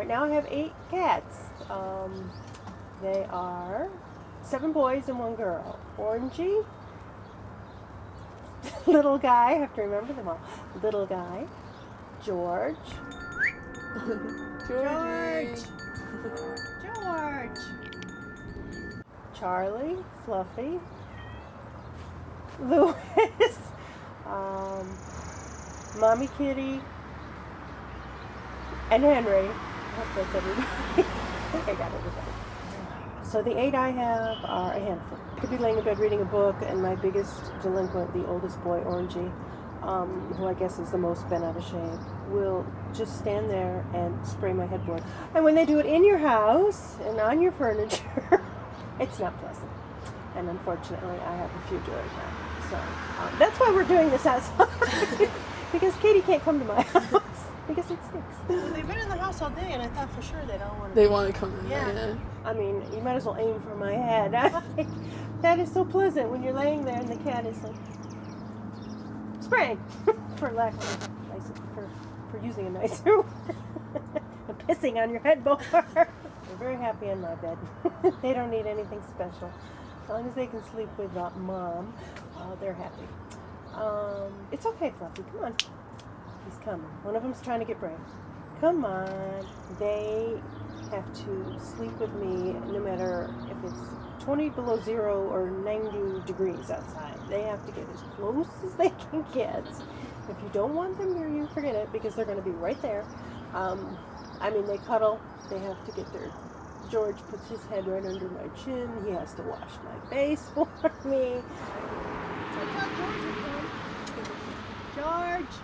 right now I have 8 cats. They are 7 boys and 1 girl. Orangey, little guy, I have to remember them all. Little guy, George. George. Charlie, Fluffy, Louis, Mommy Kitty, and Henry. I hope that's everybody. I think I got everybody. So the 8 I have are a handful. I could be laying in bed reading a book, and my biggest delinquent, the oldest boy, Orangey, who I guess is the most bent out of shape, will just stand there and spray my headboard. And when they do it in your house and on your furniture, it's not pleasant. And unfortunately, I have a few doing that. So that's why we're doing this outside. Because Katie can't come to my house. Because it stinks. Well, they've been in the house all day, and I thought for sure they'd all want to. They want to come in. Yeah. I mean, you might as well aim for my head. That is so pleasant when you're laying there and the cat is like spraying, for lack of a nicer, for using a nicer word. I'm pissing on your headboard. They're very happy in my bed. They don't need anything special. As long as they can sleep with Mom, they're happy. It's okay, Fluffy. Come on. He's coming. One of them's trying to get brave. Come on. They have to sleep with me no matter if it's 20 below 0 or 90 degrees outside. They have to get as close as they can get. If you don't want them near you, forget it, because they're going to be right there. I mean, they cuddle. They have to get their... George puts his head right under my chin. He has to wash my face for me. George!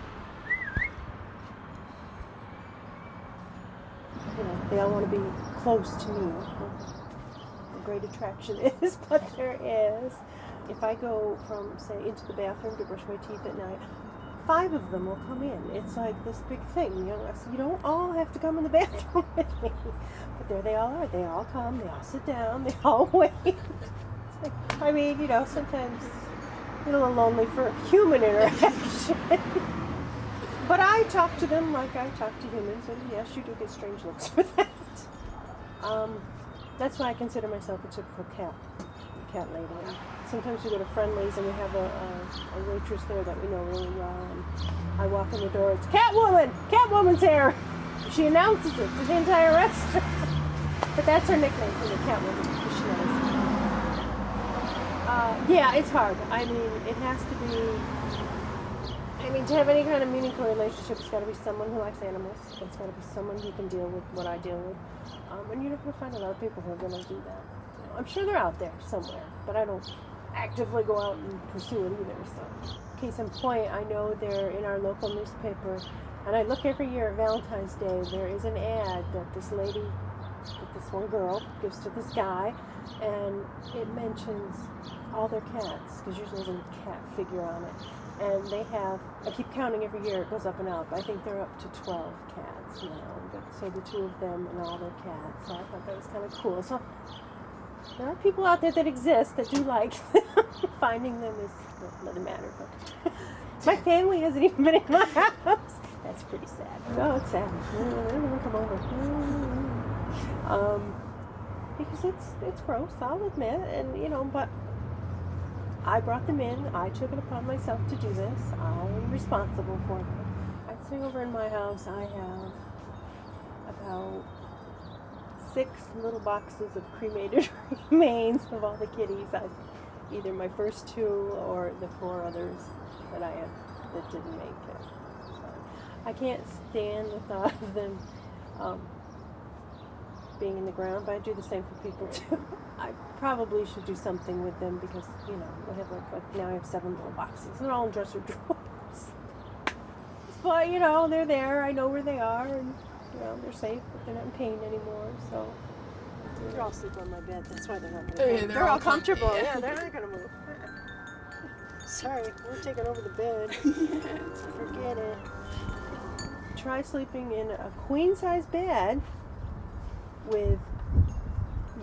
You know, they all want to be close to me. A great attraction is, but there is. If I go from, say, into the bathroom to brush my teeth at night, 5 of them will come in. It's like this big thing. You know, so you don't all have to come in the bathroom with me. But there they all are. They all come. They all sit down. They all wait. It's like, I mean, you know, sometimes you're a little lonely for human interaction. But I talk to them like I talk to humans, and yes, you do get strange looks for that. That's why I consider myself a typical cat lady. And sometimes we go to Friendlies and we have a waitress there that we know really well, and I walk in the door, it's Catwoman! Catwoman's here! She announces it to the entire restaurant. But that's her nickname for the Catwoman, because she knows. Yeah, it's hard. I mean, it has to be... I mean, to have any kind of meaningful relationship, it's got to be someone who likes animals. It's got to be someone who can deal with what I deal with. And you're not going to find a lot of people who are going to do that. You know, I'm sure they're out there somewhere, but I don't actively go out and pursue it either. So, case in point, I know they're in our local newspaper, and I look every year at Valentine's Day. There is an ad that this lady, that this one girl, gives to this guy, and it mentions all their cats, because usually there's a cat figure on it. And they have, I keep counting every year, it goes up and up. I think they're up to 12 cats now. But, so the 2 of them and all their cats. So I thought that was kind of cool. So there are people out there that exist that do like them. Finding them is another matter. But my family hasn't even been in my house. That's pretty sad. Oh, it's sad. They don't want to come over. Because it's gross, I'll admit. And, you know, but... I brought them in. I took it upon myself to do this. I'm responsible for them. I'd say over in my house I have about 6 little boxes of cremated remains of all the kitties. Either my first 2 or the 4 others that I have that didn't make it. So I can't stand the thought of them being in the ground, but I do the same for people too. I probably should do something with them because, you know, I have like now I have 7 little boxes. They're all in dresser drawers. But, you know, they're there. I know where they are, and, you know, they're safe. They're not in pain anymore, so. They're all asleep on my bed. That's why they're not going to move. Yeah, they're all comfortable. Yeah, they're not going to move. Sorry, we're taking over the bed. Forget it. Try sleeping in a queen-size bed with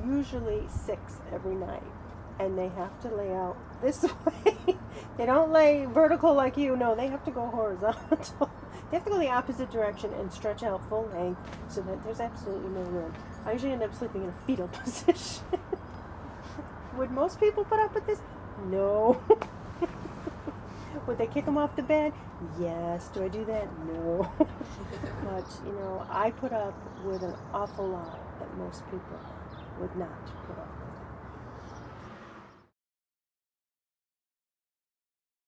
usually 6 every night, and they have to lay out this way. They don't lay vertical like you. No, they have to go horizontal. They have to go the opposite direction and stretch out full length so that there's absolutely no room. I usually end up sleeping in a fetal position. Would most people put up with this? No. Would they kick them off the bed? Yes. Do I do that? No. But, I put up with an awful lot that most people would not put up